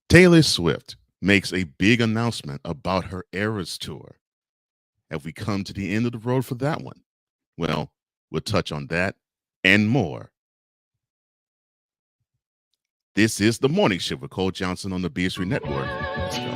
Taylor Swift makes a big announcement about her Eras tour. Have we come to the end of the road for that one? Well, we'll touch on that and more. This is the Morning Shift with Cole Johnson on the B3 Network. Let's go.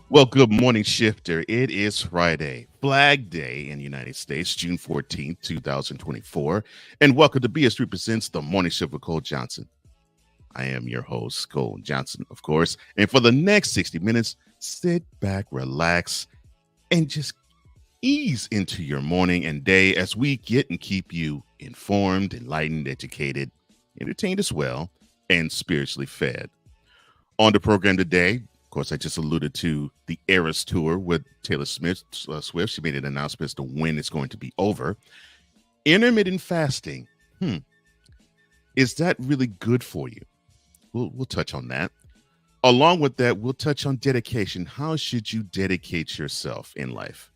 Well, good morning, Shifter. It is Friday, Flag Day in the United States, June 14th, 2024. And welcome to BS3 Presents the Morning Shift with Cole Johnson. I am your host, Cole Johnson, of course. And for the next 60 minutes, sit back, relax, and just ease into your morning and day as we get and keep you informed, enlightened, educated, entertained as well, and spiritually fed. On the program today, of course, I just alluded to the Eras Tour with Taylor Swift. She made an announcement as to when it's going to be over. Intermittent fasting. Is that really good for you? We'll touch on that. Along with that, we'll touch on dedication. How should you dedicate yourself in life?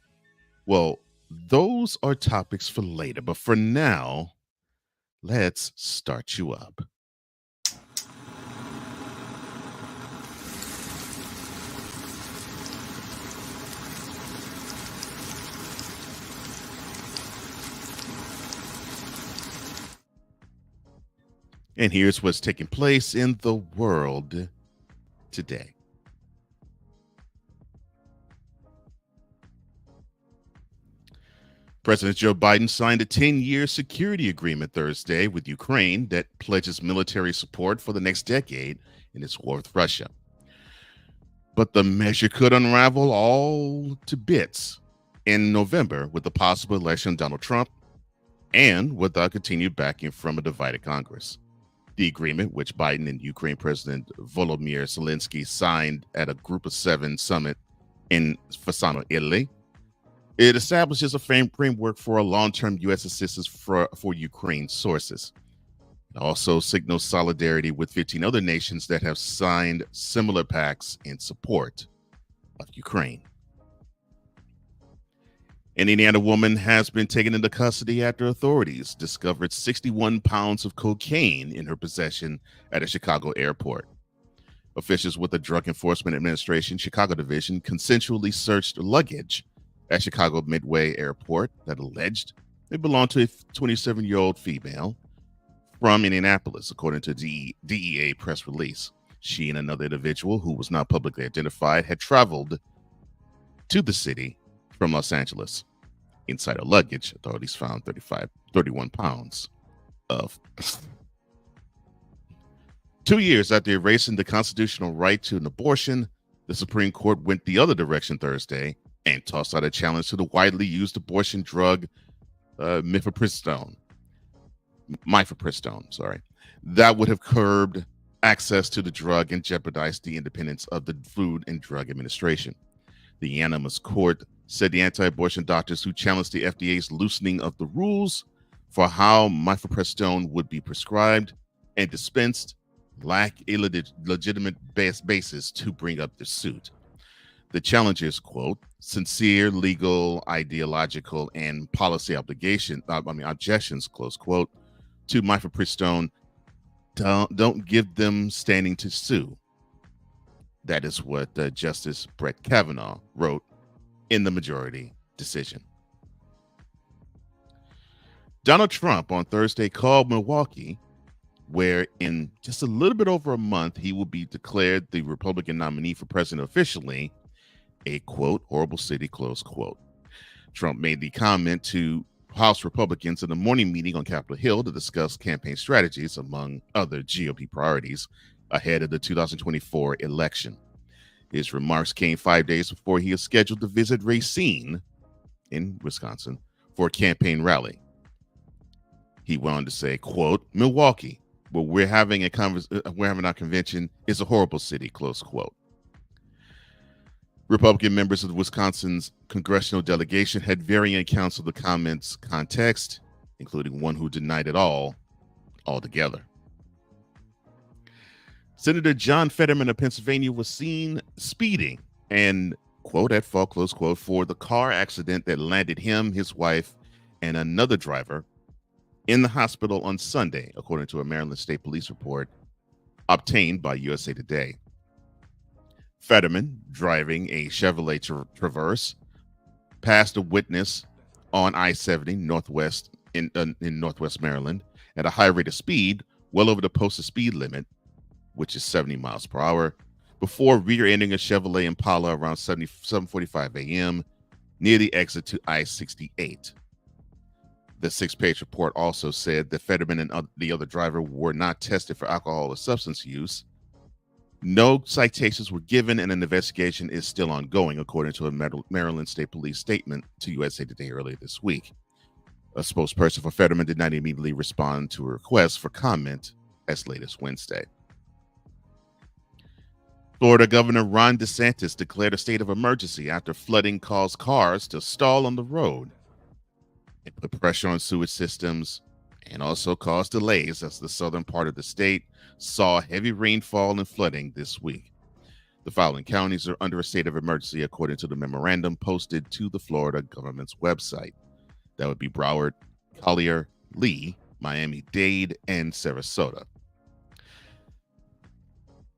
Well, those are topics for later. But for now, let's start you up. And here's what's taking place in the world today. President Joe Biden signed a 10-year security agreement Thursday with Ukraine that pledges military support for the next decade in its war with Russia. But the measure could unravel all to bits in November with the possible election of Donald Trump and without continued backing from a divided Congress. The agreement, which Biden and Ukraine President Volodymyr Zelensky signed at a Group of Seven summit in Fasano, Italy, it establishes a framework for a long-term U.S. assistance for Ukraine sources. It also signals solidarity with 15 other nations that have signed similar pacts in support of Ukraine. An Indiana woman has been taken into custody after authorities discovered 61 pounds of cocaine in her possession at a Chicago airport. Officials with the Drug Enforcement Administration Chicago Division consensually searched luggage at Chicago Midway Airport that alleged it belonged to a 27-year-old female from Indianapolis, according to the DEA press release. She and another individual, who was not publicly identified, had traveled to the city from Los Angeles. Inside her luggage, authorities found 31 pounds of. 2 years after erasing the constitutional right to an abortion, the Supreme Court went the other direction Thursday and tossed out a challenge to the widely used abortion drug mifepristone, that would have curbed access to the drug and jeopardized the independence of the Food and Drug Administration. The unanimous court said the anti-abortion doctors who challenged the FDA's loosening of the rules for how mifepristone would be prescribed and dispensed lack a legitimate basis to bring up the suit. The challengers, quote, sincere legal, ideological, and policy objections, close quote, to mifepristone don't give them standing to sue. That is what Justice Brett Kavanaugh wrote in the majority decision. Donald Trump on Thursday called Milwaukee, where in just a little bit over a month, he will be declared the Republican nominee for president officially, a, quote, horrible city, close quote. Trump made the comment to House Republicans in a morning meeting on Capitol Hill to discuss campaign strategies, among other GOP priorities, ahead of the 2024 election. His remarks came 5 days before he is scheduled to visit Racine in Wisconsin for a campaign rally. He went on to say, quote, Milwaukee, where we're having our convention, is a horrible city, close quote. Republican members of Wisconsin's congressional delegation had varying accounts of the comments' context, including one who denied it all altogether. Senator John Fetterman of Pennsylvania was seen speeding and, quote, at fault, close quote, for the car accident that landed him, his wife, and another driver in the hospital on Sunday, according to a Maryland State Police report obtained by USA Today. Fetterman, driving a Chevrolet Traverse, passed a witness on I-70 northwest in Northwest Maryland at a high rate of speed, well over the posted speed limit, which is 70 miles per hour, before rear-ending a Chevrolet Impala around 7:45 a.m. near the exit to I-68. The 6-page report also said that Fetterman and the other driver were not tested for alcohol or substance use. No citations were given, and an investigation is still ongoing, according to a Maryland State Police statement to USA Today earlier this week. A spokesperson for Fetterman did not immediately respond to a request for comment as late as Wednesday. Florida Governor Ron DeSantis declared a state of emergency after flooding caused cars to stall on the road. It put pressure on sewage systems and also caused delays as the southern part of the state saw heavy rainfall and flooding this week. The following counties are under a state of emergency, according to the memorandum posted to the Florida government's website. That would be Broward, Collier, Lee, Miami-Dade, and Sarasota.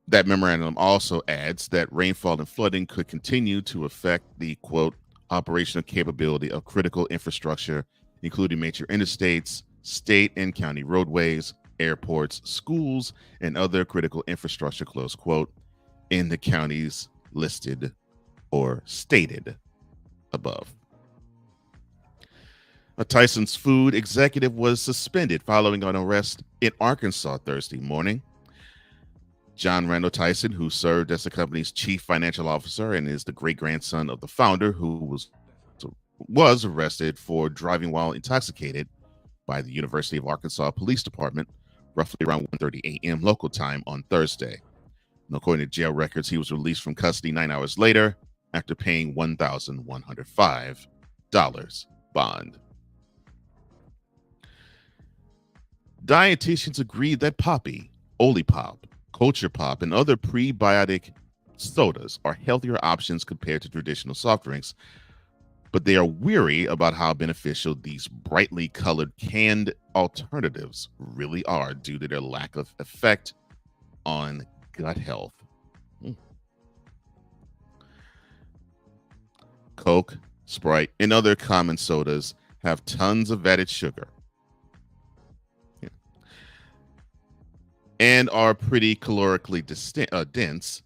That memorandum also adds that rainfall and flooding could continue to affect the, quote, operational capability of critical infrastructure, including major interstates, state and county roadways, airports, schools, and other critical infrastructure, close quote, in the counties listed or stated above. A Tyson's Food executive was suspended following an arrest in Arkansas Thursday morning. John Randall Tyson, who served as the company's chief financial officer and is the great-grandson of the founder, who was arrested for driving while intoxicated by the University of Arkansas Police Department roughly around 1:30 a.m. local time on Thursday. And according to jail records, he was released from custody 9 hours later after paying $1,105 bond. Dietitians agree that Poppy, Olipop, Culture Pop, and other prebiotic sodas are healthier options compared to traditional soft drinks, but they are weary about how beneficial these brightly colored canned alternatives really are due to their lack of effect on gut health. Coke, Sprite, and other common sodas have tons of added sugar and are pretty calorically dense,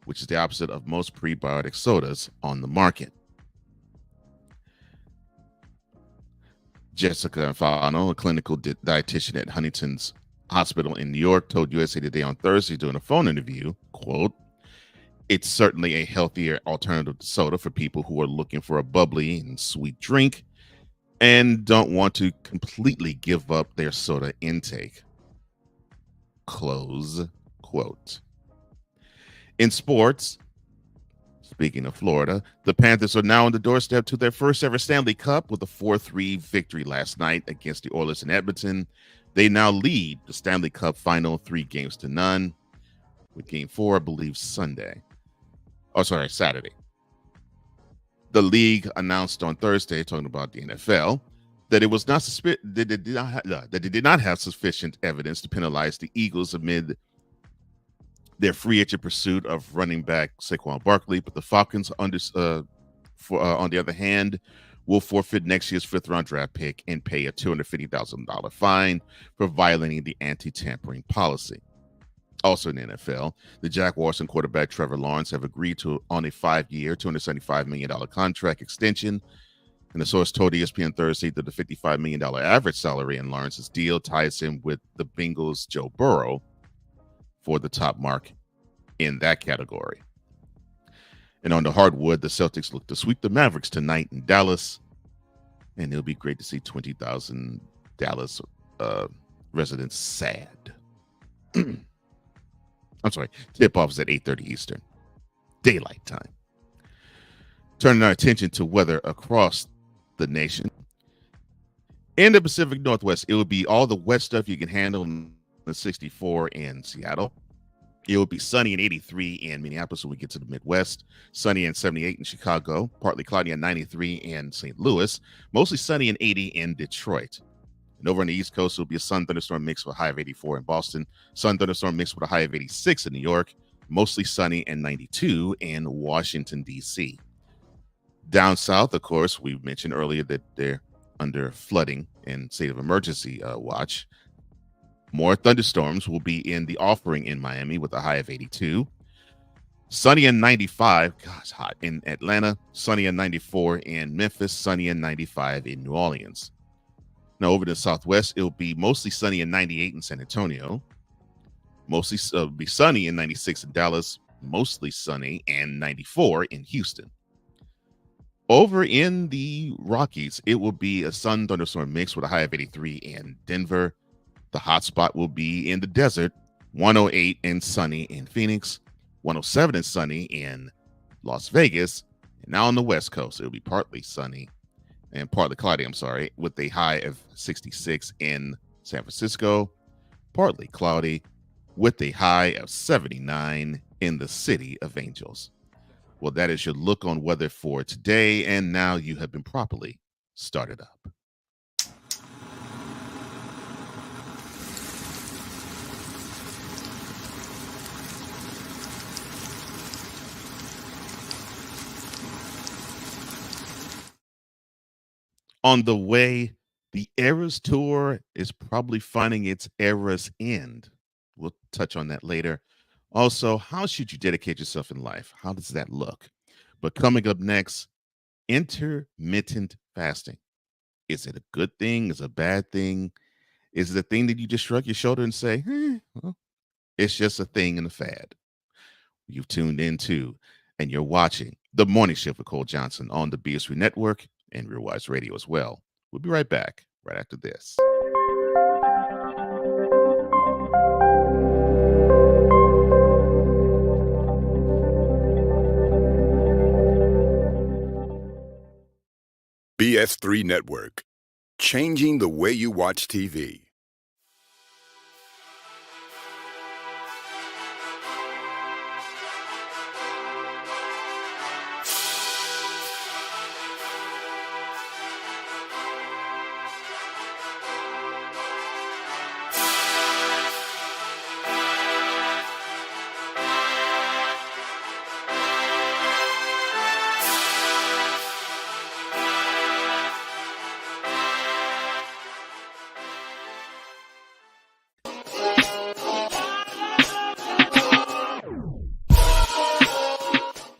which is the opposite of most prebiotic sodas on the market. Jessica Infano, a clinical dietitian at Huntington's Hospital in New York, told USA Today on Thursday during a phone interview, quote, "It's certainly a healthier alternative to soda for people who are looking for a bubbly and sweet drink and don't want to completely give up their soda intake." Close quote. In sports, speaking of Florida, the Panthers are now on the doorstep to their first ever Stanley Cup with a 4-3 victory last night against the Oilers in Edmonton. They now lead the Stanley Cup final 3-0, with game 4, I believe, Saturday. The league announced on Thursday, talking about the NFL, that it was not that it did not have sufficient evidence to penalize the Eagles amid their free agent pursuit of running back Saquon Barkley, but the Falcons, on the other hand, will forfeit next year's 5th-round draft pick and pay a $250,000 fine for violating the anti-tampering policy. Also in the NFL, the Jaguars and quarterback Trevor Lawrence have agreed on a 5-year, $275 million contract extension. And the source told ESPN Thursday that the $55 million average salary in Lawrence's deal ties him with the Bengals' Joe Burrow for the top mark in that category. And on the hardwood, the Celtics look to sweep the Mavericks tonight in Dallas. And it'll be great to see 20,000 Dallas residents sad. I'm sorry, tip-off is at 8:30 Eastern. Daylight time. Turning our attention to weather across the nation. In the Pacific Northwest, it will be all the wet stuff you can handle in the 64 in Seattle. It will be sunny and 83 in Minneapolis when we get to the Midwest. Sunny and 78 in Chicago. Partly cloudy and 93 in St. Louis. Mostly sunny and 80 in Detroit. And over on the East Coast, it will be a sun thunderstorm mix with a high of 84 in Boston. Sun thunderstorm mix with a high of 86 in New York. Mostly sunny and 92 in Washington, D.C. Down south, of course, we mentioned earlier that they're under flooding and state of emergency watch. More thunderstorms will be in the Offering in Miami with a high of 82. Sunny and 95. Gosh, hot in Atlanta. Sunny and 94 in Memphis. Sunny and 95 in New Orleans. Now over to the Southwest, it'll be mostly sunny and 98 in San Antonio. Mostly be sunny and 96 in Dallas. Mostly sunny and 94 in Houston. Over in the Rockies, it will be a sun thunderstorm mix with a high of 83 in Denver. The hot spot will be in the desert, 108 and sunny in Phoenix, 107 and sunny in Las Vegas. And now on the West Coast, it'll be partly sunny and partly cloudy, with a high of 66 in San Francisco, partly cloudy with a high of 79 in the City of Angels. Well, that is your look on weather for today, and now you have been properly started up. On the way, the Eras Tour is probably finding its era's end. We'll touch on that later. Also, how should you dedicate yourself in life? How does that look? But coming up next, intermittent fasting. Is it a good thing? Is it a bad thing? Is it a thing that you just shrug your shoulder and say, well, it's just a thing and a fad? You've tuned into and you're watching The Morning Shift with Cole Johnson on the BS3 Network and RealWise Radio as well. We'll be right back right after this. BS3 Network, changing the way you watch TV.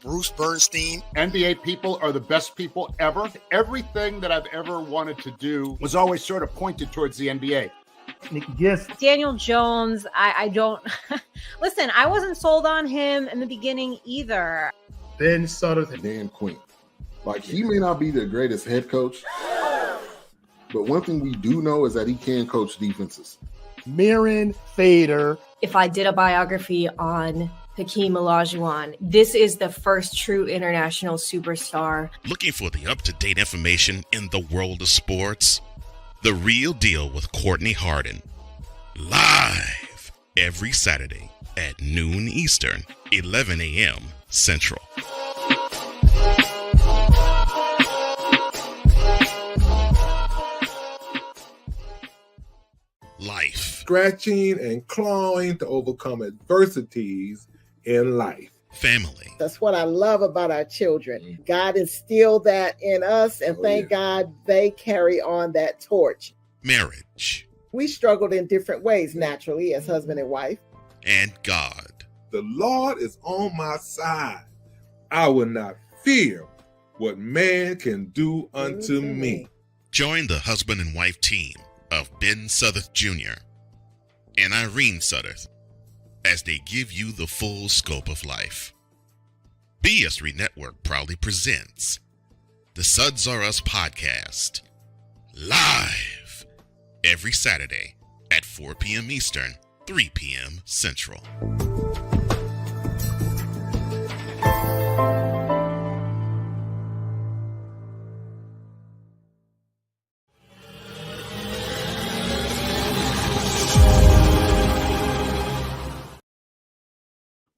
Bruce Bernstein. NBA people are the best people ever. Everything that I've ever wanted to do was always sort of pointed towards the NBA. Yes. Daniel Jones, I don't... Listen, I wasn't sold on him in the beginning either. Ben Sutter. Dan Quinn. Like, he may not be the greatest head coach, but one thing we do know is that he can coach defenses. Mirren Fader. If I did a biography on Hakeem Olajuwon, this is the first true international superstar. Looking for the up-to-date information in the world of sports? The Real Deal with Courtney Harden. Live every Saturday at noon Eastern, 11 a.m. Central. Life. Scratching and clawing to overcome adversities in life. Family. That's what I love about our children. God instilled that in us, and thank God they carry on that torch. Marriage. We struggled in different ways, naturally, as husband and wife. And God. The Lord is on my side. I will not fear what man can do unto me. Join the husband and wife team of Ben Southern Jr. and Irene Southern as they give you the full scope of life. BS3 Network proudly presents the Suds Are Us podcast, live every Saturday at 4 p.m. Eastern, 3 p.m. Central.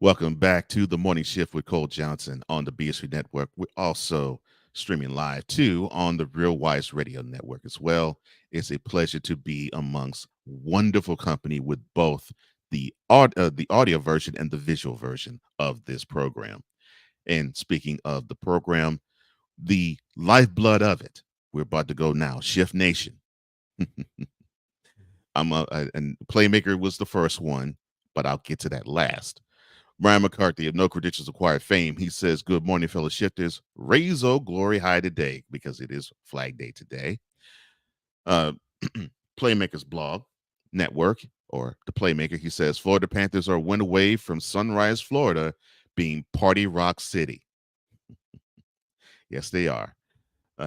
Welcome back to the Morning Shift with Cole Johnson on the BSV Network. We're also streaming live too on the Real Wise Radio Network as well. It's a pleasure to be amongst wonderful company with both the audio version and the visual version of this program. And speaking of the program, the lifeblood of it, we're about to go now. Shift Nation. And Playmaker was the first one, but I'll get to that last. Brian McCarthy of No Credentials Acquired fame. He says, "Good morning, fellow shifters. Raise oh glory high today," because it is Flag Day today. Playmakers blog network, or the Playmaker, he says, Florida Panthers are one away from Sunrise, Florida, being Party Rock City. Yes, they are.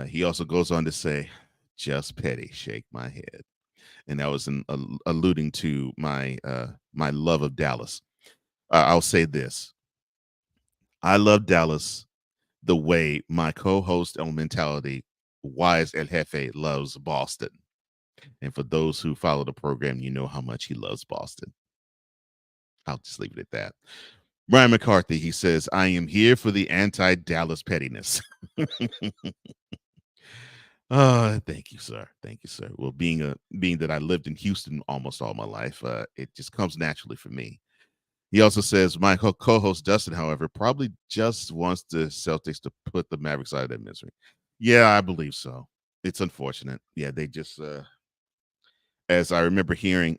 He also goes on to say, "Just petty, shake my head," and that was alluding to my my love of Dallas. I'll say this: I love Dallas the way my co-host on Mentality, Wise El Jefe, loves Boston. And for those who follow the program, you know how much he loves Boston. I'll just leave it at that. Brian McCarthy, he says, "I am here for the anti-Dallas pettiness." Thank you, sir. Thank you, sir. Well, being that I lived in Houston almost all my life, it just comes naturally for me. He also says, "My co-host Dustin, however, probably just wants the Celtics to put the Mavericks out of their misery." Yeah, I believe so. It's unfortunate. Yeah, they just, as I remember hearing,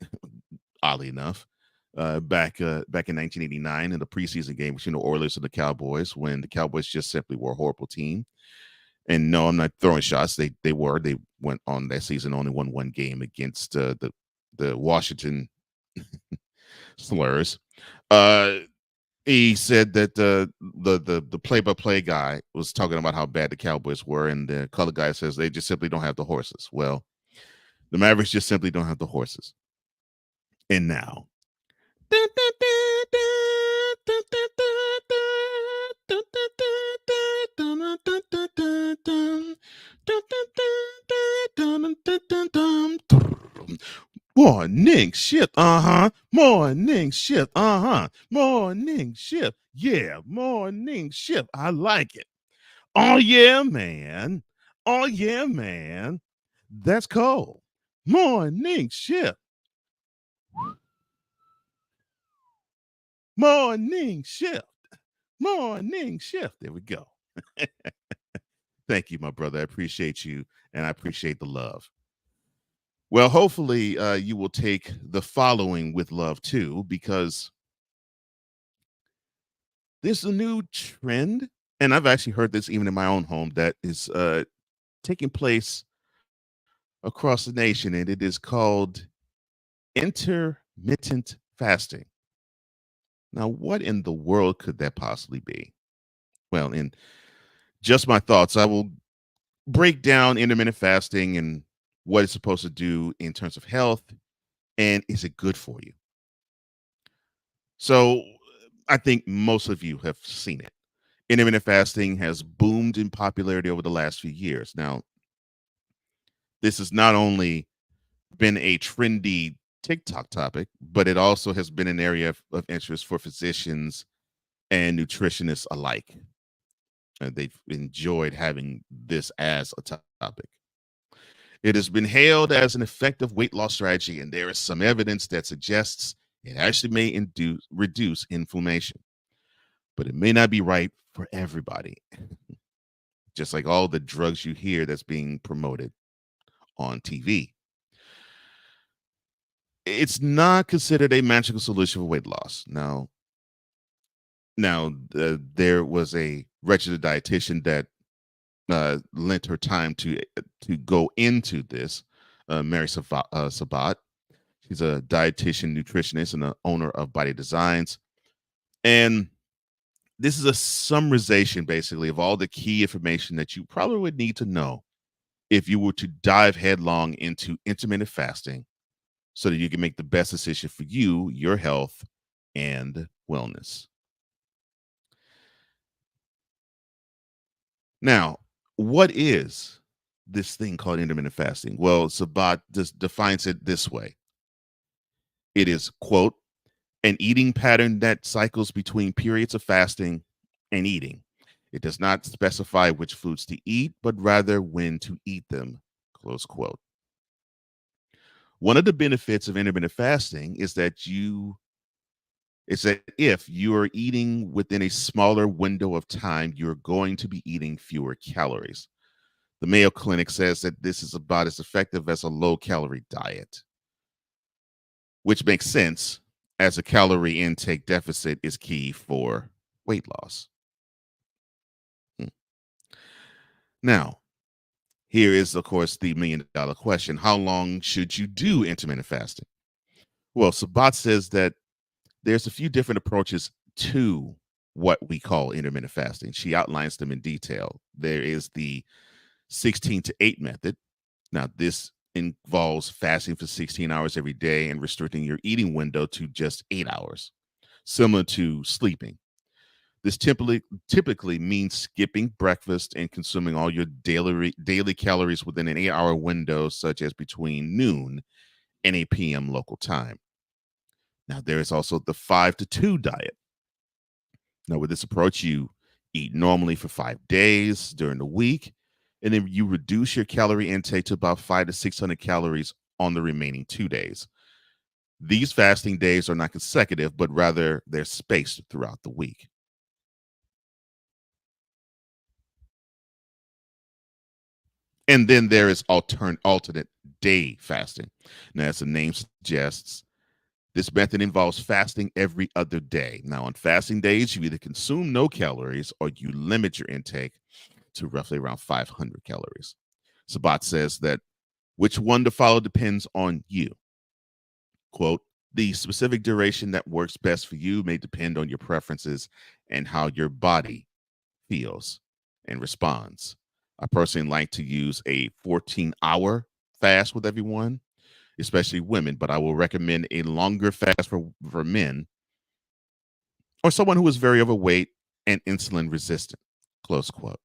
oddly enough, back in 1989 in the preseason game between the Oilers and the Cowboys, when the Cowboys just simply were a horrible team. And no, I'm not throwing shots. They went on that season, only won one game against the Washington Slurs. He said that the play-by-play guy was talking about how bad the Cowboys were, and the color guy says they just simply don't have the horses. Well, the Mavericks just simply don't have the horses. And now, morning shift, morning shift, morning shift, yeah, morning shift. I like it. Oh yeah, man. Oh yeah, man. That's cool. Morning shift. Morning shift. Morning shift. There we go. Thank you, my brother. I appreciate you, and I appreciate the love. Well, hopefully you will take the following with love too, because there's a new trend, and I've actually heard this even in my own home, that is taking place across the nation, and it is called intermittent fasting. Now, what in the world could that possibly be? Well, in just my thoughts, I will break down intermittent fasting and what it's supposed to do in terms of health, and is it good for you? So I think most of you have seen it. Intermittent fasting has boomed in popularity over the last few years. Now, this has not only been a trendy TikTok topic, but it also has been an area of interest for physicians and nutritionists alike. They've enjoyed having this as a topic. It has been hailed as an effective weight loss strategy, and there is some evidence that suggests it actually may reduce inflammation. But it may not be right for everybody. Just like all the drugs you hear that's being promoted on TV. It's not considered a magical solution for weight loss. Now, there was a registered dietitian that lent her time to go into this, Mary Sabat. She's a dietitian, nutritionist, and the owner of Body Designs. And this is a summarization, basically, of all the key information that you probably would need to know if you were to dive headlong into intermittent fasting so that you can make the best decision for you, your health, and wellness. Now, what is this thing called intermittent fasting? Well, Sabat defines it this way. It is, quote, an eating pattern that cycles between periods of fasting and eating. It does not specify which foods to eat, but rather when to eat them. Close quote. One of the benefits of intermittent fasting is that if you are eating within a smaller window of time, you're going to be eating fewer calories. The Mayo Clinic says that this is about as effective as a low-calorie diet, which makes sense as a calorie intake deficit is key for weight loss. Now, here is, of course, the million-dollar question. How long should you do intermittent fasting? Well, Sabat says that there's a few different approaches to what we call intermittent fasting. She outlines them in detail. There is the 16 to 8 method. Now, this involves fasting for 16 hours every day and restricting your eating window to just 8 hours, similar to sleeping. This typically means skipping breakfast and consuming all your daily calories within an 8-hour window, such as between noon and 8 p.m. local time. Now, there is also the 5 to 2 diet. Now, with this approach, you eat normally for 5 days during the week, and then you reduce your calorie intake to about 500 to 600 calories on the remaining 2 days. These fasting days are not consecutive, but rather they're spaced throughout the week. And then there is alternate day fasting. Now, as the name suggests, this method involves fasting every other day. Now, on fasting days, you either consume no calories or you limit your intake to roughly around 500 calories. Sabat says that which one to follow depends on you. Quote, the specific duration that works best for you may depend on your preferences and how your body feels and responds. I personally like to use a 14-hour fast with everyone, especially women, but I will recommend a longer fast for men or someone who is very overweight and insulin resistant. Close quote.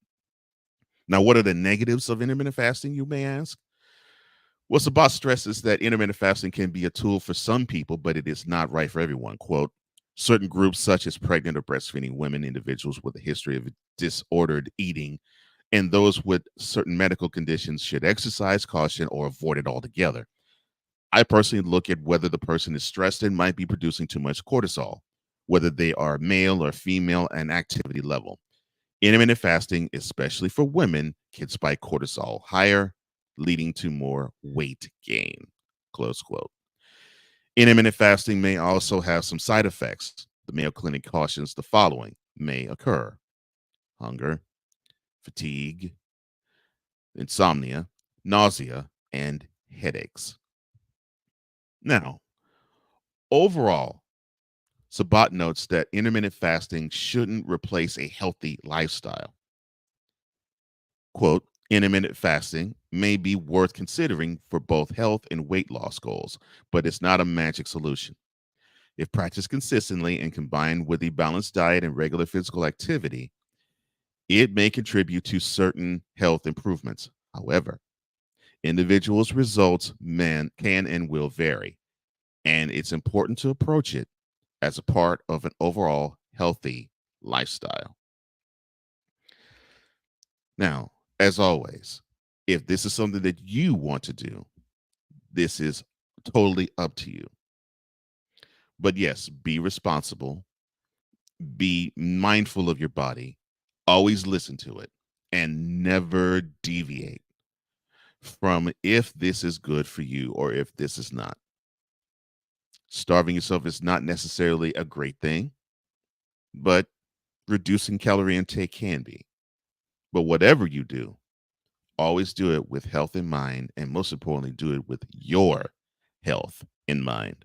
Now, what are the negatives of intermittent fasting, you may ask? Well, Sabat stresses that intermittent fasting can be a tool for some people, but it is not right for everyone. Quote, certain groups such as pregnant or breastfeeding women, individuals with a history of disordered eating, and those with certain medical conditions should exercise caution or avoid it altogether. I personally look at whether the person is stressed and might be producing too much cortisol, whether they are male or female, and activity level. Intermittent fasting, especially for women, can spike cortisol higher, leading to more weight gain. Close quote. Intermittent fasting may also have some side effects. The Mayo Clinic cautions the following may occur: hunger, fatigue, insomnia, nausea, and headaches. Now, overall, Sabat notes that intermittent fasting shouldn't replace a healthy lifestyle. Quote, intermittent fasting may be worth considering for both health and weight loss goals, but it's not a magic solution. If practiced consistently and combined with a balanced diet and regular physical activity, it may contribute to certain health improvements. However, individuals' results can and will vary, and it's important to approach it as a part of an overall healthy lifestyle. Now, as always, if this is something that you want to do, this is totally up to you. But yes, be responsible, be mindful of your body, always listen to it, and never deviate from if this is good for you or if this is not. Starving yourself is not necessarily a great thing, but reducing calorie intake can be. But whatever you do, always do it with health in mind, and most importantly, do it with your health in mind.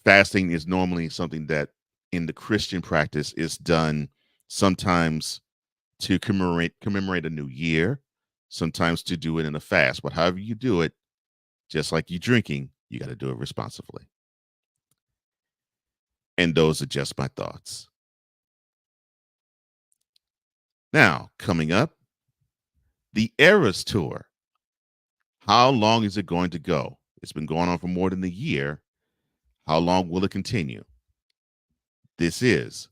Fasting is normally something that in the Christian practice is done sometimes to commemorate a new year, sometimes to do it in a fast. But however you do it, just like you drinking, you got to do it responsibly. And those are just my thoughts. Now, coming up, the Eras Tour. How long is it going to go? It's been going on for more than a year, How long will it continue? This is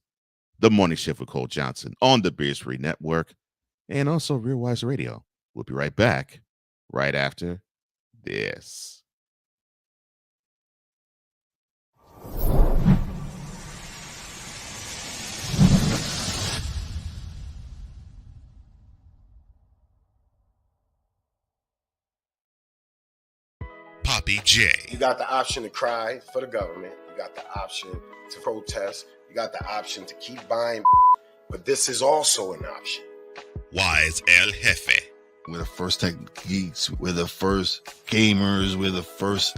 the Morning Shift with Cole Johnson on the Beers Free Network and also Real-Wise Radio. We'll be right back right after this. Poppy J. You got the option to cry for the government. You got the option to protest. You got the option to keep buying, but this is also an option. Wise El Jefe. We're the first tech geeks. We're the first gamers. We're the first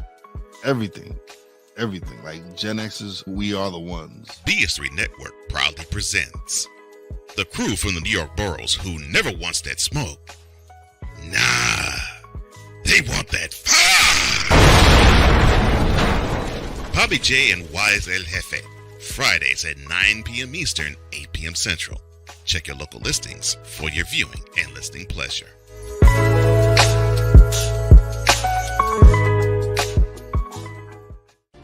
everything. Everything. Like Gen X's, we are the ones. BS3 Network proudly presents the crew from the New York boroughs who never wants that smoke. Nah, they want that fire. Poppy J and Wise El Jefe. Fridays at 9 p.m. Eastern, 8 p.m. Central. Check your local listings for your viewing and listening pleasure.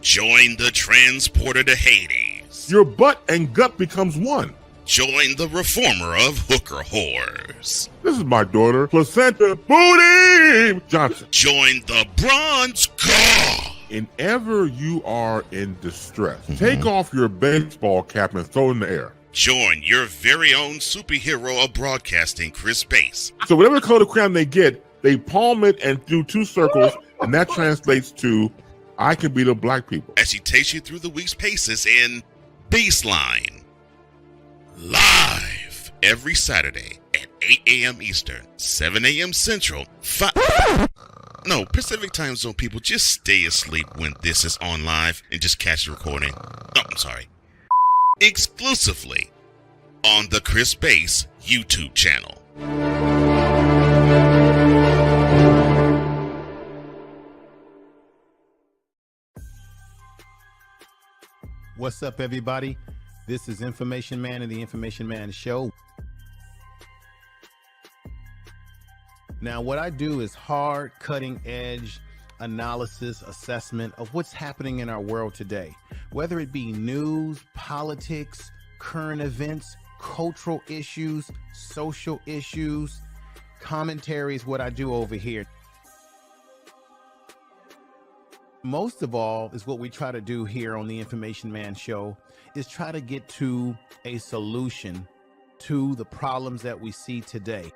Join the transporter to Hades. Your butt and gut becomes one. Join the reformer of hooker whores. This is my daughter, Placenta Booty Johnson. Join the bronze god. Whenever you are in distress, take off your baseball cap and throw it in the air. Join your very own superhero of broadcasting, Chris Bass. So whatever color crayon they get, they palm it and do 2 circles, and that translates to, I can be the black people. As he takes you through the week's paces in Baseline. Live every Saturday at 8 a.m. Eastern, 7 a.m. Central, Pacific time zone people, just stay asleep when this is on live and just catch the recording. Oh, I'm sorry. Exclusively on the Chris Bass YouTube channel. What's up, everybody? This is Information Man and the Information Man Show. Now, what I do is hard, cutting-edge analysis, assessment of what's happening in our world today, whether it be news, politics, current events, cultural issues, social issues. Commentary is what I do over here. Most of all is what we try to do here on the Information Man Show is try to get to a solution to the problems that we see today.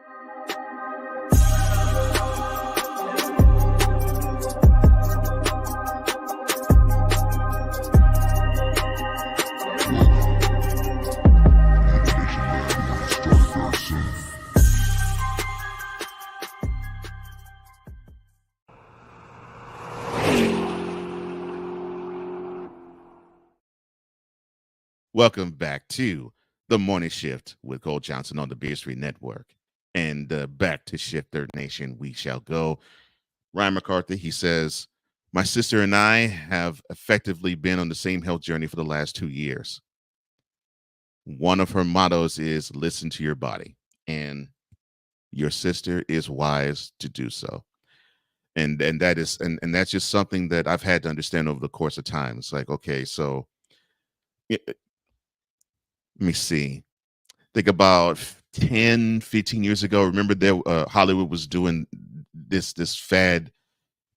Welcome back to the Morning Shift with Cole Johnson on the Beers Free Network. And back to Shifter Nation we shall go. Ryan McCarthy, he says, my sister and I have effectively been on the same health journey for the last 2 years. One of her mottos is listen to your body. And your sister is wise to do so. And that is and that's just something that I've had to understand over the course of time. It's like, okay, so let me see. Think about 10, 15 years ago. Remember there Hollywood was doing this fad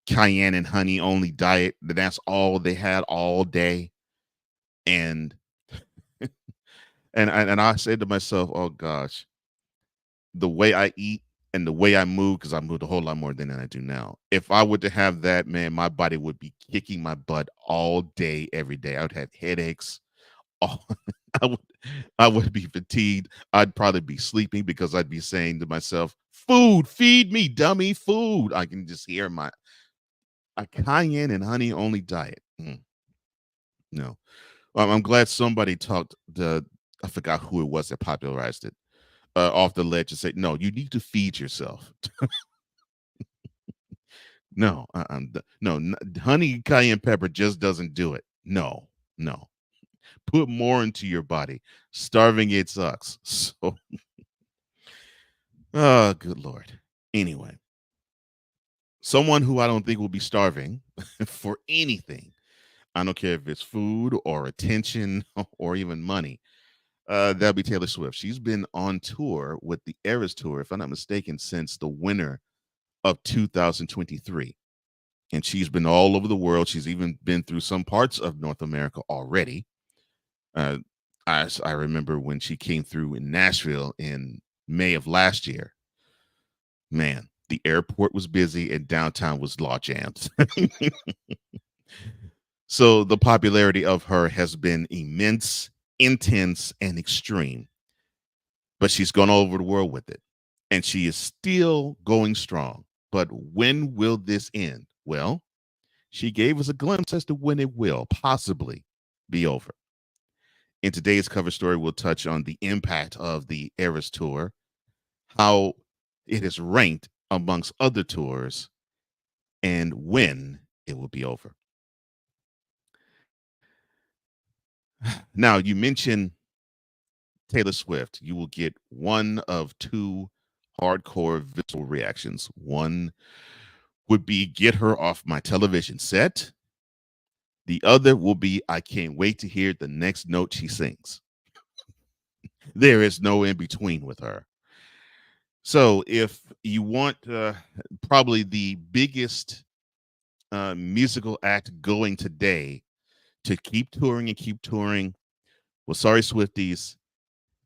cayenne and honey only diet. That's all they had all day. And and I said to myself, oh gosh, the way I eat and the way I move, because I moved a whole lot more than I do now. If I were to have that, man, my body would be kicking my butt all day, every day. I would have headaches. I would be fatigued. I'd probably be sleeping because I'd be saying to myself, food, feed me, dummy, food. I can just hear a cayenne and honey only diet. No. I'm glad somebody talked I forgot who it was that popularized it off the ledge and said, no, you need to feed yourself. No, honey cayenne pepper just doesn't do it. No. Put more into your body. Starving it sucks. So, oh, good Lord. Anyway, someone who I don't think will be starving for anything I don't care if it's food or attention or even money. That'll be Taylor Swift. She's been on tour with the Eras Tour, if I'm not mistaken, since the winter of 2023. And she's been all over the world. She's even been through some parts of North America already. I remember when she came through in Nashville in May of last year. Man, the airport was busy and downtown was law jammed. So the popularity of her has been immense, intense, and extreme. But she's gone all over the world with it. And she is still going strong. But when will this end? Well, she gave us a glimpse as to when it will possibly be over. In today's cover story, we'll touch on the impact of the Eras Tour, how it is ranked amongst other tours, and when it will be over. Now, you mentioned Taylor Swift. You will get one of two hardcore visual reactions. One would be get her off my television set. The other will be I can't wait to hear the next note she sings. There is no in between with her. So if you want probably the biggest musical act going today to keep touring and keep touring, well, sorry, Swifties.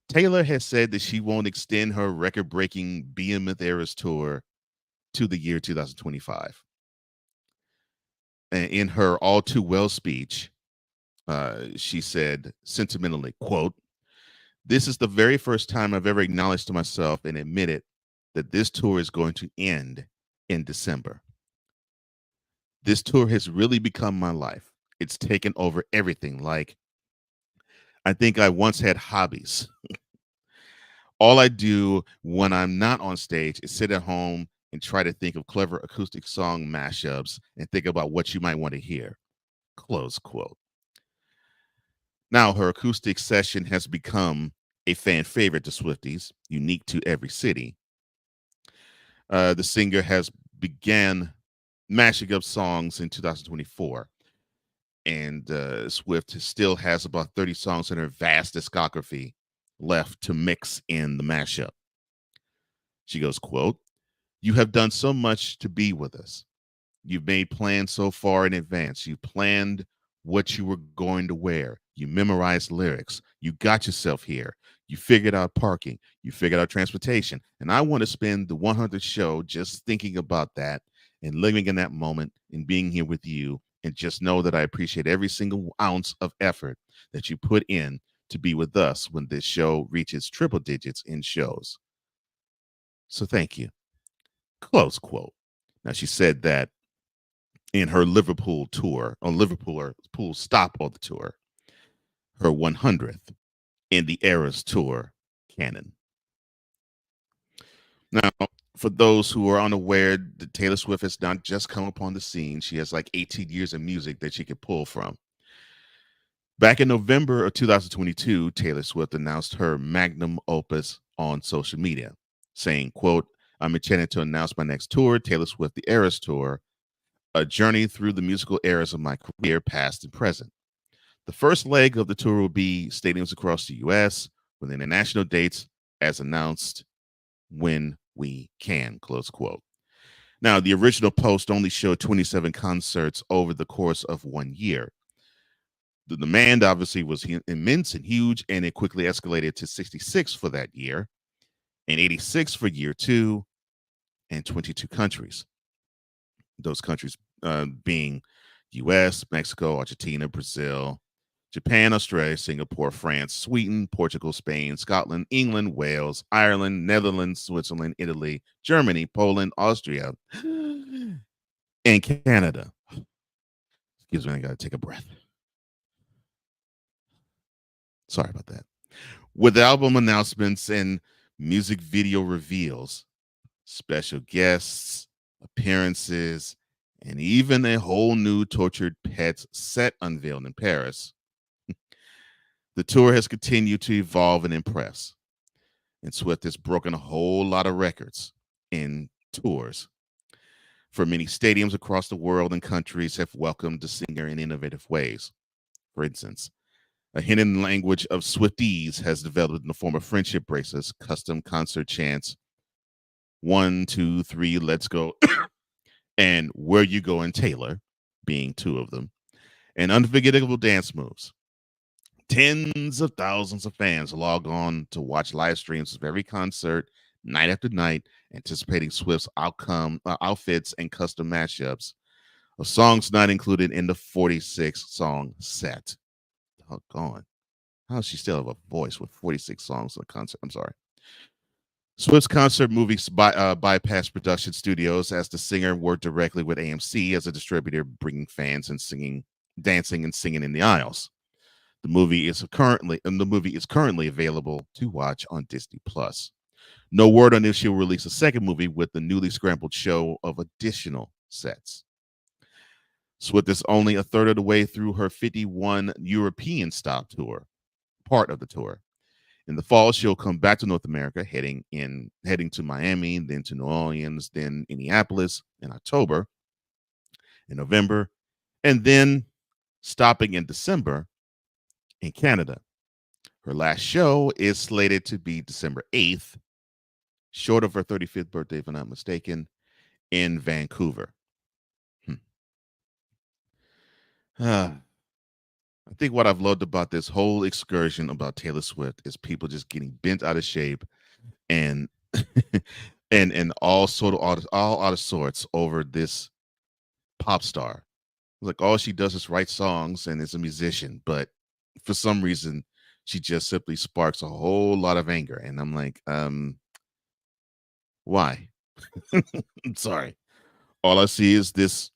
Taylor has said that she won't extend her record-breaking Behemoth Eras tour to the year 2025. And in her all too well speech, she said sentimentally, quote, "This is the very first time I've ever acknowledged to myself and admitted that this tour is going to end in December. This tour has really become my life. It's taken over everything. Like, I think I once had hobbies. All I do when I'm not on stage is sit at home and try to think of clever acoustic song mashups and think about what you might want to hear." Close quote. Now, her acoustic session has become a fan favorite to Swifties, unique to every city. The singer has began mashing up songs in 2024. And Swift still has about 30 songs in her vast discography left to mix in the mashup. She goes, quote, "You have done so much to be with us. You've made plans so far in advance. You planned what you were going to wear. You memorized lyrics. You got yourself here. You figured out parking. You figured out transportation. And I want to spend the 100th show just thinking about that and living in that moment and being here with you. And just know that I appreciate every single ounce of effort that you put in to be with us when this show reaches triple digits in shows. So thank you." Close quote. Now, she said that in her Liverpool tour, on Liverpool stop on the tour, her 100th in the Eras Tour canon. Now, for those who are unaware, Taylor Swift has not just come upon the scene. She has like 18 years of music that she could pull from. Back in November of 2022, Taylor Swift announced her magnum opus on social media, saying, quote, "I'm excited to announce my next tour, Taylor Swift, the Eras Tour, a journey through the musical eras of my career, past and present. The first leg of the tour will be stadiums across the U.S. with international dates as announced when we can," close quote. Now, the original post only showed 27 concerts over the course of 1 year. The demand obviously was immense and huge, and it quickly escalated to 66 for that year, and 86 for year two, and 22 countries. Those countries being U.S., Mexico, Argentina, Brazil, Japan, Australia, Singapore, France, Sweden, Portugal, Spain, Scotland, England, Wales, Ireland, Netherlands, Switzerland, Italy, Germany, Poland, Austria, and Canada. Excuse me, I got to take a breath. Sorry about that. With album announcements and music video reveals, special guests, appearances, and even a whole new Tortured Pets set unveiled in Paris, the tour has continued to evolve and impress. And Swift has broken a whole lot of records in tours. For many stadiums across the world and countries have welcomed the singer in innovative ways. For instance, a hidden language of Swifties has developed in the form of friendship bracelets, custom concert chants, 1, 2, 3, let's go, and Where You Going, Taylor, being two of them, and unforgettable dance moves. Tens of thousands of fans log on to watch live streams of every concert night after night, anticipating Swift's outfits and custom mashups of songs not included in the 46 song set. Doggone. How does she still have a voice with 46 songs in a concert? I'm sorry. Swift's concert movies bypassed production studios as the singer worked directly with AMC as a distributor, bringing fans and dancing and singing in the aisles. The movie is currently available to watch on Disney Plus. No word on if she'll release a second movie with the newly scrambled show of additional sets. Swift is only a third of the way through her 51 European stop tour, part of the tour. In the fall, she'll come back to North America, heading to Miami, then to New Orleans, then Indianapolis in October, in November, and then stopping in December in Canada. Her last show is slated to be December 8th, short of her 35th birthday, if I'm not mistaken, in Vancouver. I think what I've loved about this whole excursion about Taylor Swift is people just getting bent out of shape and and all out of sorts over this pop star. Like all she does is write songs and is a musician, but for some reason she just simply sparks a whole lot of anger. And I'm like, why? I'm sorry. All I see is this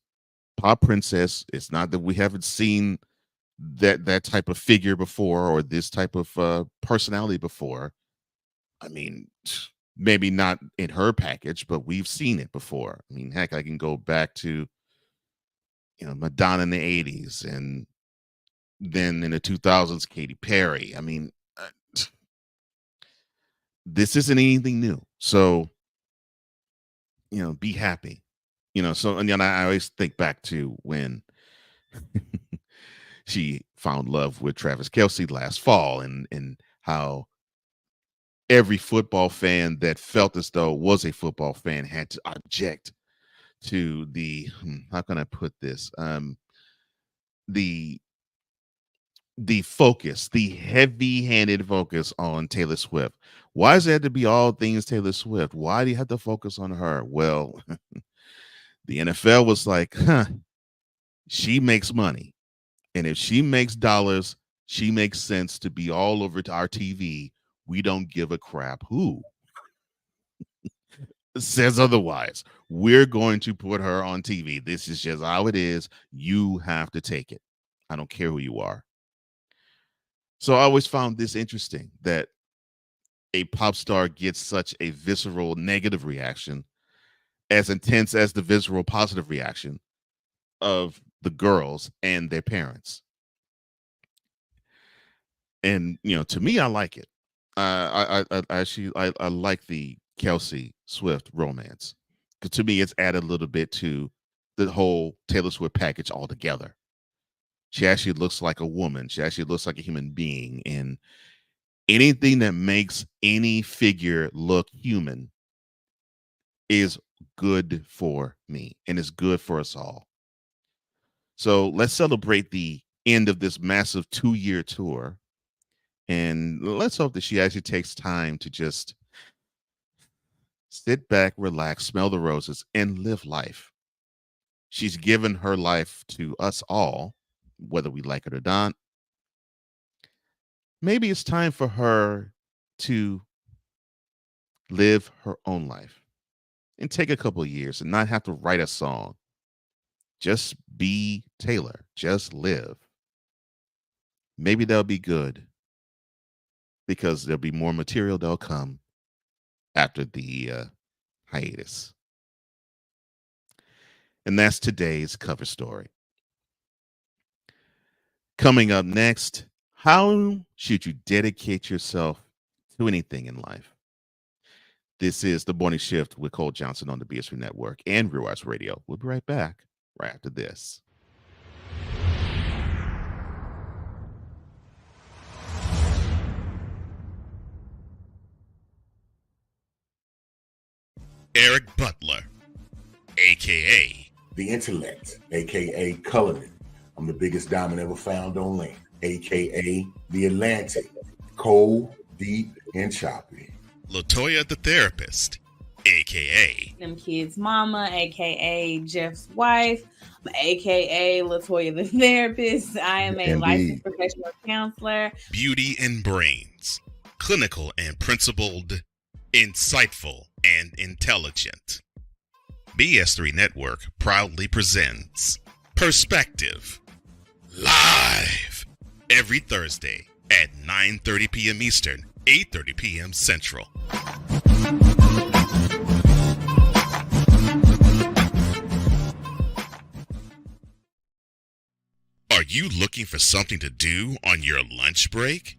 pop princess. It's not that we haven't seen that type of figure before or this type of personality before. I mean, maybe not in her package, but we've seen it before. I mean, heck, I can go back to Madonna in the 80s, and then in the 2000s, Katy Perry. I mean, this isn't anything new. So, be happy. So, and I always think back to when she found love with Travis Kelce last fall, and how every football fan that felt as though was a football fan had to object to the how can I put this? The focus, the heavy-handed focus on Taylor Swift. Why does it have to be all things Taylor Swift? Why do you have to focus on her? Well, the NFL was like, she makes money. And if she makes dollars, she makes sense to be all over to our TV. We don't give a crap who says otherwise. We're going to put her on TV. This is just how it is. You have to take it. I don't care who you are. So I always found this interesting that a pop star gets such a visceral negative reaction, as intense as the visceral positive reaction of the girls and their parents. And to me, I like it. I actually like the Kelce Swift romance, because to me, it's added a little bit to the whole Taylor Swift package altogether. She actually looks like a woman. She actually looks like a human being, and anything that makes any figure look human is good for me, and it's good for us all. So let's celebrate the end of this massive 2-year tour. And let's hope that she actually takes time to just sit back, relax, smell the roses, and live life. She's given her life to us all, whether we like it or not. Maybe it's time for her to live her own life and take a couple of years and not have to write a song. Just be Taylor. Just live. Maybe that'll be good, because there'll be more material that'll come after the hiatus. And that's today's cover story. Coming up next, how should you dedicate yourself to anything in life? This is the Morning Shift with Cole Johnson on the BS3 Network and Real Wise Radio. We'll be right back right after this. Eric Butler, a.k.a. The Intellect, a.k.a. Cullinan. I'm the biggest diamond ever found on land, a.k.a. The Atlantic. Cold, deep, and choppy. Latoya the Therapist, a.k.a. Them kids' mama, a.k.a. Jeff's wife, a.k.a. Latoya the Therapist. I am a licensed professional counselor. Beauty and Brains, clinical and principled, insightful and intelligent. BS3 Network proudly presents Perspective live every Thursday at 9:30 p.m. Eastern, 8:30 p.m. Central. Are you looking for something to do on your lunch break?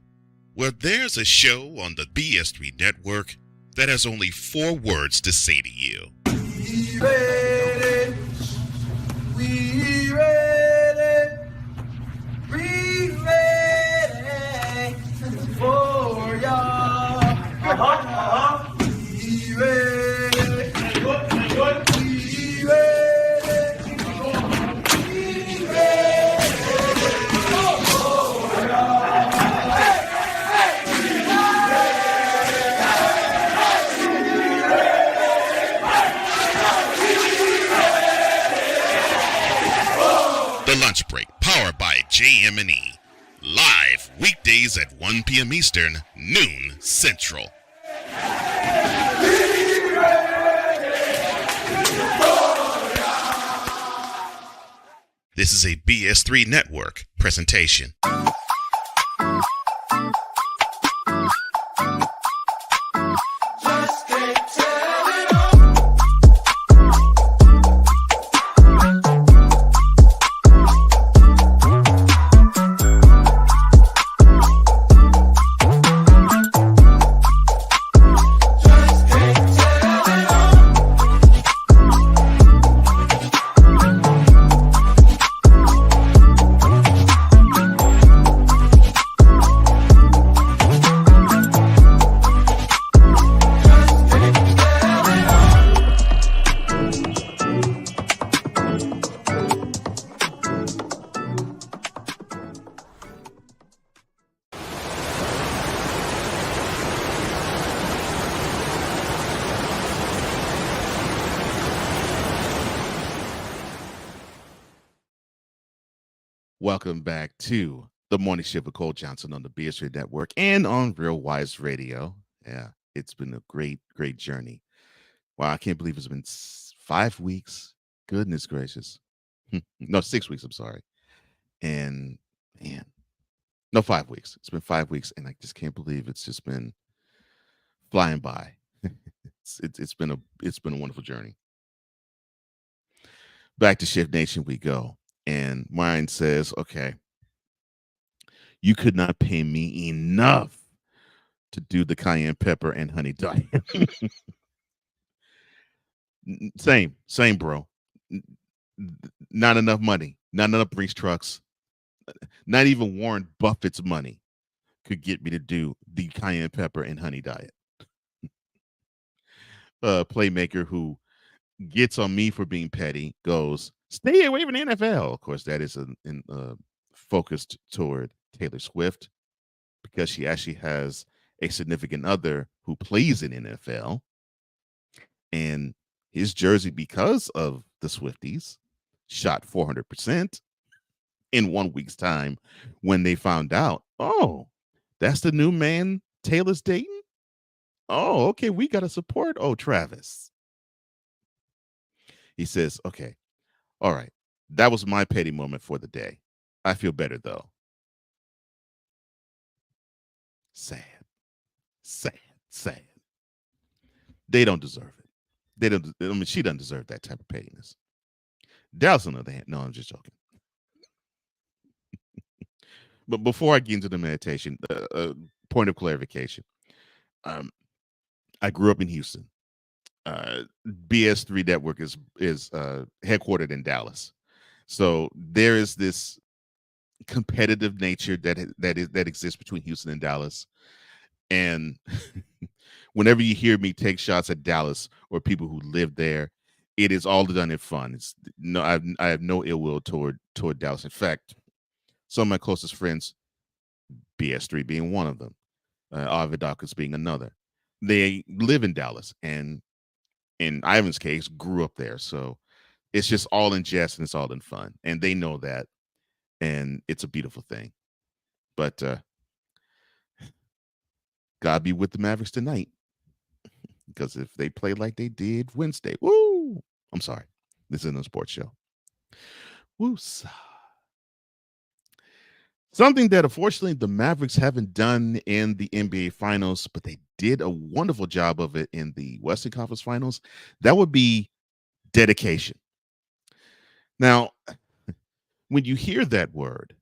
Well, there's a show on the BS3 Network that has only 4 words to say to you. We ready, we ready, we ready for y'all. We ready, we ready, we ready for y'all. The Lunch Break, powered by JM&E. Live weekdays at 1 p.m. Eastern, noon Central. This is a BS3 Network presentation. Welcome back to the Morning Shift with Cole Johnson on the BS3 Network and on Real Wise Radio. Yeah, it's been a great journey. Wow, I can't believe it's been 5 weeks. Goodness gracious. No, 6 weeks, I'm sorry. And man, no, 5 weeks. It's been 5 weeks, and I just can't believe it's just been flying by. It's been a wonderful journey. Back to Shift Nation we go. And mine says, okay, you could not pay me enough to do the cayenne pepper and honey diet. Same, bro. Not enough money, not enough grease trucks, not even Warren Buffett's money could get me to do the cayenne pepper and honey diet. Playmaker who gets on me for being petty goes, stay away from the NFL. Of course, that is focused toward Taylor Swift because she actually has a significant other who plays in NFL. And his jersey, because of the Swifties, shot 400% in 1 week's time when they found out, oh, that's the new man Taylor's dating? Oh, okay, we got to support Travis. He says, okay, all right, that was my petty moment for the day. I feel better, though. Sad. They don't deserve it. She doesn't deserve that type of pettiness. Dallas, on the other hand, no, I'm just joking. But before I get into the meditation, point of clarification. I grew up in Houston. BS3 Network is headquartered in Dallas. So there is this competitive nature that exists between Houston and Dallas. And whenever you hear me take shots at Dallas or people who live there, it is all done in fun. It's no, I have no ill will toward Dallas. In fact, some of my closest friends, BS3 being one of them, Arvid Dawkins being another, they live in Dallas, and in Ivan's case, grew up there. So it's just all in jest and it's all in fun, and they know that, and it's a beautiful thing. But God be with the Mavericks tonight, because if they play like they did Wednesday, woo! I'm sorry, this isn't a sports show. Woos. Something that unfortunately the Mavericks haven't done in the NBA Finals, but they did a wonderful job of it in the Western Conference Finals. That would be dedication. Now, when you hear that word,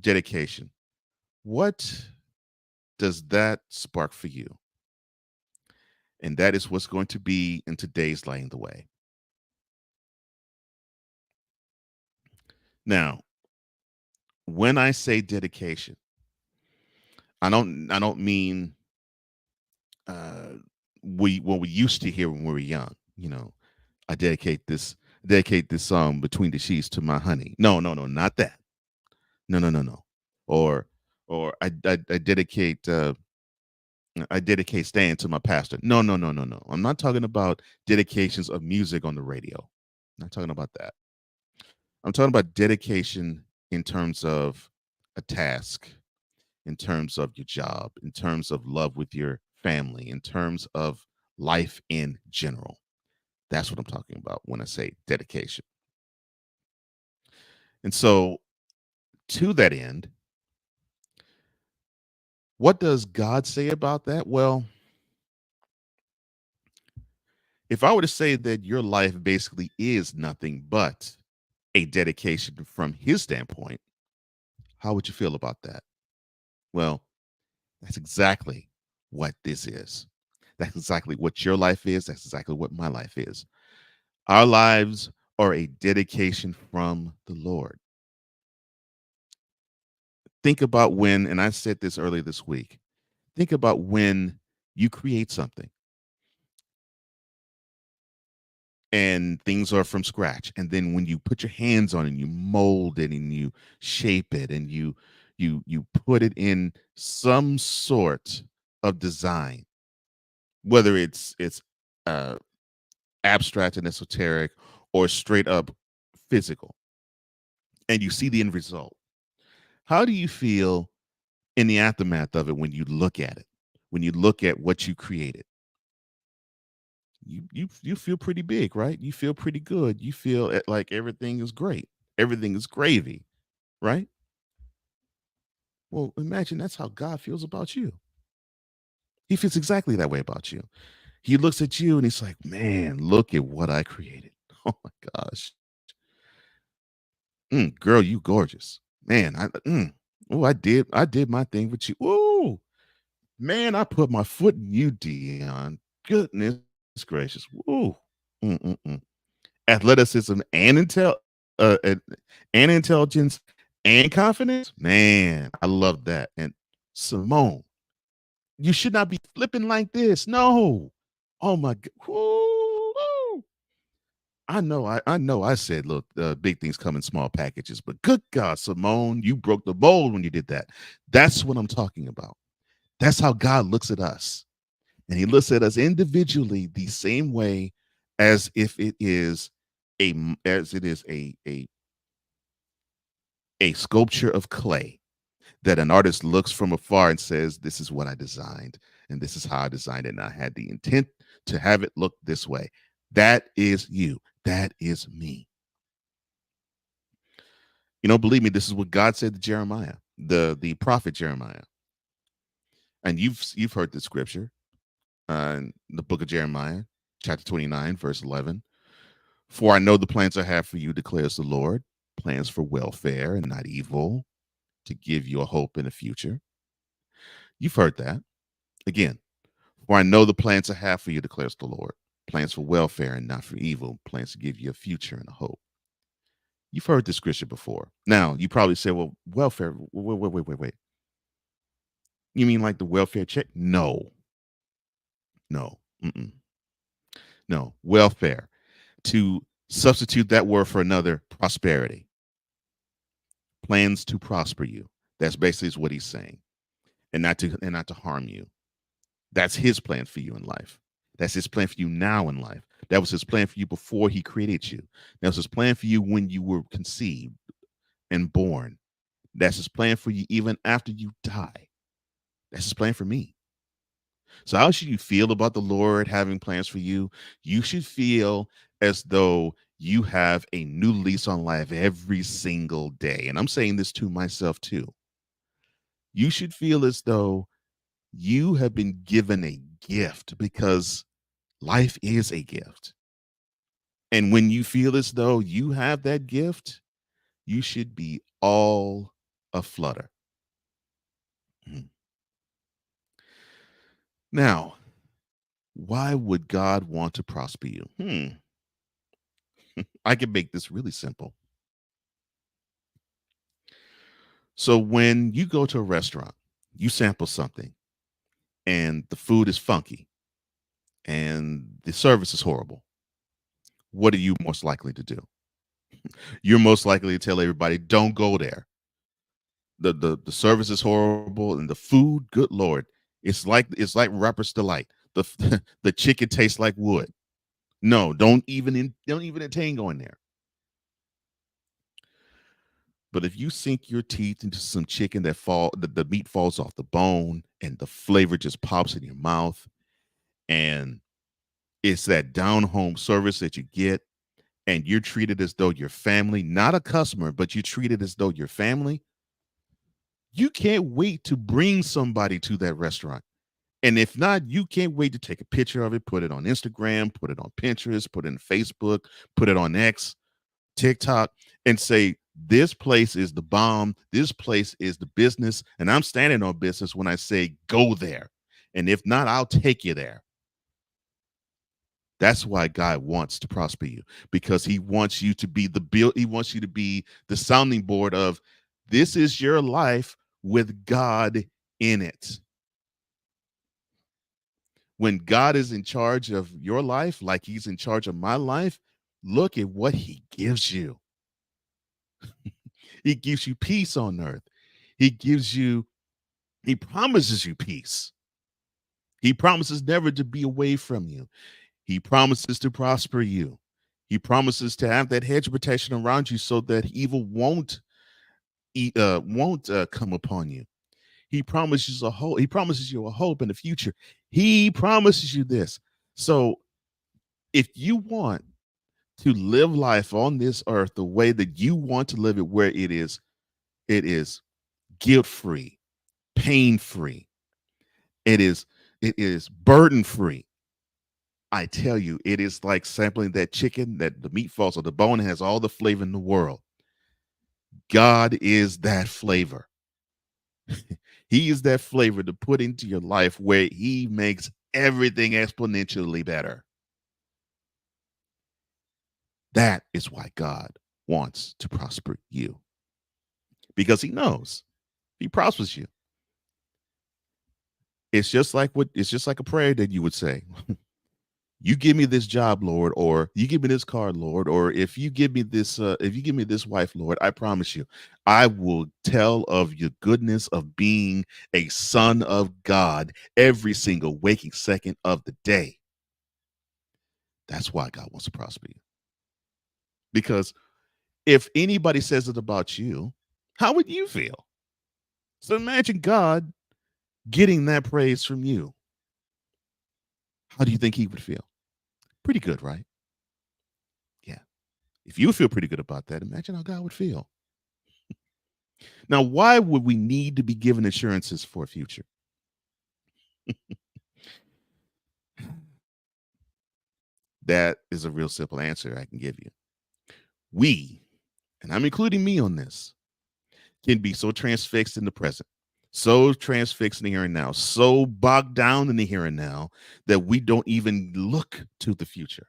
dedication, what does that spark for you? And that is what's going to be in today's Lighting the Way. Now, when I say dedication, I don't mean what we used to hear when we were young. You know, I dedicate this song Between the Sheets to my honey. No, not that. No. Or I dedicate Stan to my pastor. No. I'm not talking about dedications of music on the radio. I'm not talking about that. I'm talking about dedication in terms of a task, in terms of your job, in terms of love with your family, in terms of life in general. That's what I'm talking about when I say dedication. And so, to that end, what does God say about that? Well, if I were to say that your life basically is nothing but a dedication from his standpoint, how would you feel about that? Well, that's exactly what this is. That's exactly what your life is. That's exactly what my life is. Our lives are a dedication from the Lord. Think about when, and I said this earlier this week, think about when you create something and things are from scratch. And then when you put your hands on it and you mold it and you shape it and you put it in some sort of design, whether it's abstract and esoteric or straight up physical, and you see the end result. How do you feel in the aftermath of it when you look at it, when you look at what you created? You feel pretty big, right? You feel pretty good. You feel like everything is great. Everything is gravy, right? Well, imagine that's how God feels about you. He feels exactly that way about you. He looks at you and he's like, man, look at what I created. Oh my gosh. Girl, you gorgeous. Man, I did my thing with you. Ooh, man, I put my foot in you, Dion. Goodness gracious. Ooh. Athleticism and intelligence and confidence. Man, I love that. And Simone, you should not be flipping like this. No. Oh my God. Ooh. I know I said, look, big things come in small packages, but good God, Simone, you broke the mold when you did that. That's what I'm talking about. That's how God looks at us. And he looks at us individually the same way as if it is a sculpture of clay that an artist looks from afar and says, this is what I designed, and this is how I designed it, and I had the intent to have it look this way. That is you. That is me. You know, believe me, this is what God said to Jeremiah, the prophet Jeremiah. And you've heard the scripture in the book of Jeremiah, chapter 29, verse 11. For I know the plans I have for you, declares the Lord, plans for welfare and not evil, to give you a hope in the future. You've heard that. Again, for I know the plans I have for you, declares the Lord, plans for welfare and not for evil, plans to give you a future and a hope. You've heard this scripture before. Now, you probably say, well, welfare, wait. You mean like the welfare check? No. No. Welfare. To substitute that word for another, prosperity. Plans to prosper you. That's basically what he's saying. And not to harm you. That's his plan for you in life. That's his plan for you now in life. That was his plan for you before he created you. That was his plan for you when you were conceived and born. That's his plan for you even after you die. That's his plan for me. So how should you feel about the Lord having plans for you? You should feel as though you have a new lease on life every single day. And I'm saying this to myself too. You should feel as though you have been given a gift, because life is a gift. And when you feel as though you have that gift, you should be all aflutter. Now, why would God want to prosper you? I can make this really simple. So when you go to a restaurant, you sample something and the food is funky and the service is horrible. What are you most likely to do? You're most likely to tell everybody, don't go there. The service is horrible and the food, good Lord, it's like rapper's delight. The chicken tastes like wood. No, don't even entertain going there. But if you sink your teeth into some chicken the meat falls off the bone and the flavor just pops in your mouth, and it's that down home service that you get, and you're treated as though you're family, not a customer, but you're treated as though you're family, you can't wait to bring somebody to that restaurant. And if not, you can't wait to take a picture of it, put it on Instagram, put it on Pinterest, put it on Facebook, put it on X, TikTok, and say, this place is the bomb. This place is the business. And I'm standing on business when I say, go there. And if not, I'll take you there. That's why God wants to prosper you, because he wants you to be he wants you to be the sounding board of, this is your life with God in it. When God is in charge of your life, like he's in charge of my life, look at what he gives you. He gives you peace on earth. He promises you peace. He promises never to be away from you. He promises to prosper you. He promises to have that hedge of protection around you so that evil won't come upon you. He promises a hope. He promises you a hope in the future. He promises you this. So if you want to live life on this earth the way that you want to live it, where it is guilt-free, pain-free, it is burden-free, I tell you, it is like sampling that chicken that the meat falls on the bone and has all the flavor in the world. God is that flavor. He is that flavor to put into your life where he makes everything exponentially better. That is why God wants to prosper you, because he knows he prospers you. It's just like a prayer that you would say. You give me this job, Lord, or you give me this car, Lord, or if you give me this wife, Lord, I promise you, I will tell of your goodness of being a son of God every single waking second of the day. That's why God wants to prosper you. Because if anybody says it about you, how would you feel? So imagine God getting that praise from you. How do you think he would feel? Pretty good, right? Yeah. If you feel pretty good about that, imagine how God would feel. Now, why would we need to be given assurances for a future? That is a real simple answer I can give you. We, and I'm including me on this, can be so transfixed in the present, so transfixed in the here and now, so bogged down in the here and now that we don't even look to the future.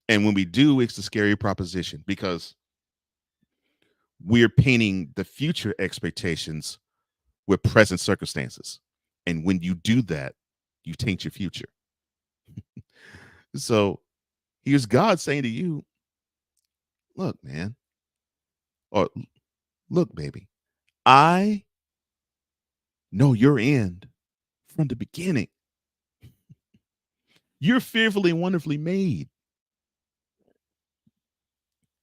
And when we do, it's a scary proposition because we're painting the future expectations with present circumstances. And when you do that, you taint your future. So here's God saying to you, look, man, or look, baby, I know your end from the beginning. You're fearfully and wonderfully made.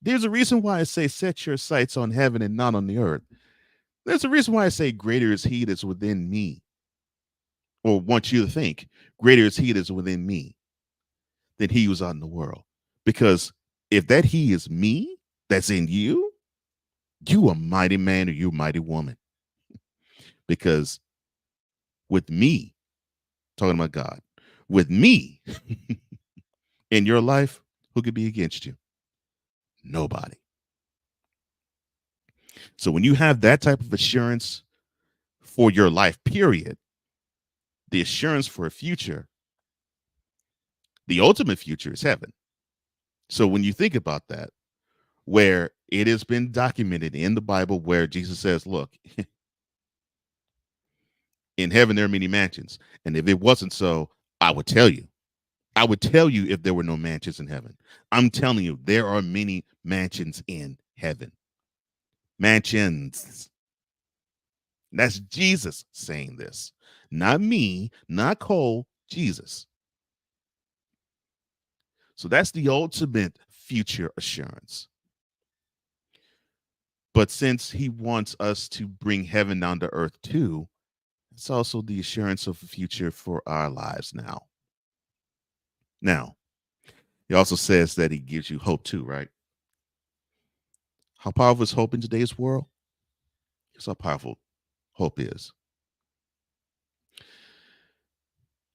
There's a reason why I say set your sights on heaven and not on the earth. There's a reason why I say greater is he that's within me, or want you to think greater is he that's within me than he who's out in the world. Because if that he is me that's in you, you a mighty man or you a mighty woman. Because with me, talking about God, with me in your life, who could be against you? Nobody. So when you have that type of assurance for your life, period, the assurance for a future, the ultimate future is heaven. So when you think about that, where it has been documented in the Bible where Jesus says, look, in heaven there are many mansions. And if it wasn't so, I would tell you. I would tell you if there were no mansions in heaven. I'm telling you, there are many mansions in heaven. Mansions. That's Jesus saying this. Not me, not Cole, Jesus. So that's the ultimate future assurance. But since he wants us to bring heaven down to earth too, it's also the assurance of the future for our lives now. Now, he also says that he gives you hope too, right? How powerful is hope in today's world? Here's how powerful hope is.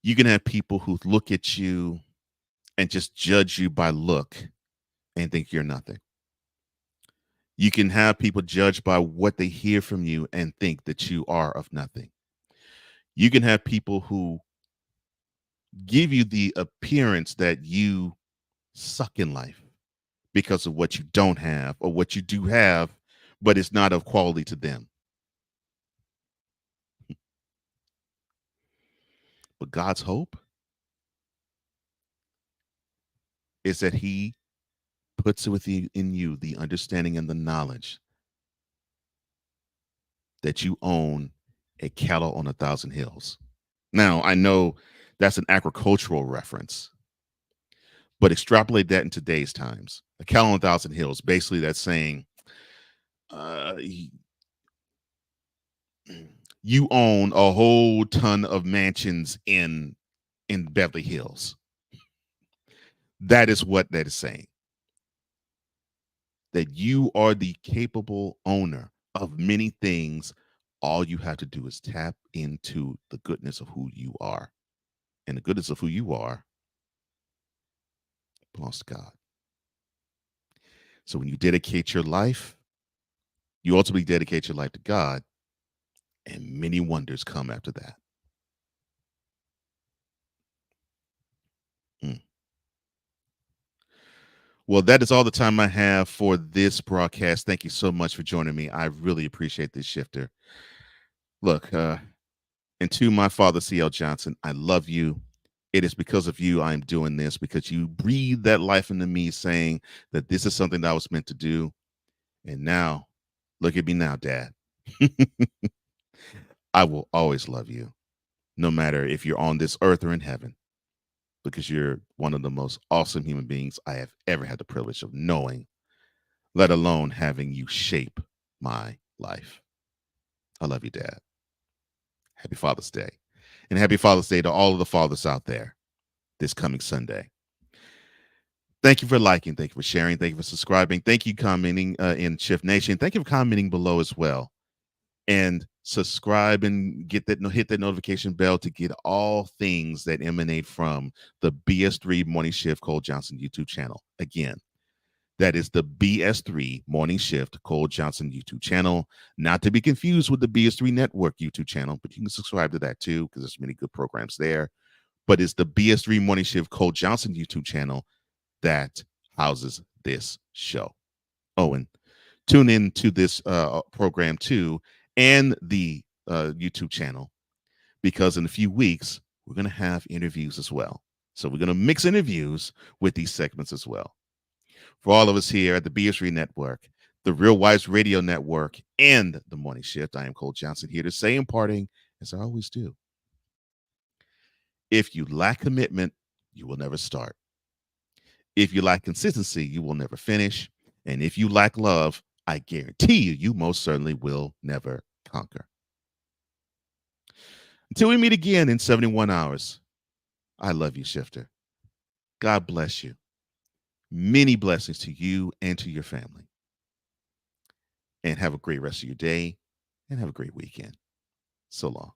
You can have people who look at you and just judge you by look and think you're nothing. You can have people judged by what they hear from you and think that you are of nothing. You can have people who give you the appearance that you suck in life because of what you don't have or what you do have, but it's not of quality to them. But God's hope is that he puts within you the understanding and the knowledge that you own a cattle on 1,000 hills. Now, I know that's an agricultural reference, but extrapolate that in today's times. A cattle on 1,000 hills, basically that's saying you own a whole ton of mansions in Beverly Hills. That is what that is saying. That you are the capable owner of many things. All you have to do is tap into the goodness of who you are. And the goodness of who you are belongs to God. So when you dedicate your life, you ultimately dedicate your life to God, and many wonders come after that. Well, that is all the time I have for this broadcast. Thank you so much for joining me. I really appreciate this, Shifter. Look, and to my father, C.L. Johnson, I love you. It is because of you I am doing this, because you breathed that life into me, saying that this is something that I was meant to do. And now, look at me now, Dad. I will always love you, no matter if you're on this earth or in heaven, because you're one of the most awesome human beings I have ever had the privilege of knowing, let alone having you shape my life. I love you, Dad. Happy Father's Day. And happy Father's Day to all of the fathers out there this coming Sunday. Thank you for liking. Thank you for sharing. Thank you for subscribing. Thank you commenting in Shift Nation. Thank you for commenting below as well. And subscribe and hit that notification bell to get all things that emanate from the BS3 Morning Shift Cole Johnson YouTube channel. Again, That is the BS3 Morning Shift Cole Johnson YouTube channel, not to be confused with the BS3 Network YouTube channel, but you can subscribe to that too because there's many good programs there. But it's the BS3 Morning Shift Cole Johnson YouTube channel that houses this show. And tune in to this program too and the YouTube channel, because in a few weeks we're going to have interviews as well. So we're going to mix interviews with these segments as well. For all of us here at the BS3 Network, the Real Wise Radio Network, and the Morning Shift, I am Cole Johnson, here to say in parting, as I always do, if you lack commitment, you will never start. If you lack consistency, you will never finish. And if you lack love, I guarantee you, you most certainly will never conquer. Until we meet again in 71 hours, I love you, Shifter. God bless you. Many blessings to you and to your family. And have a great rest of your day and have a great weekend. So long.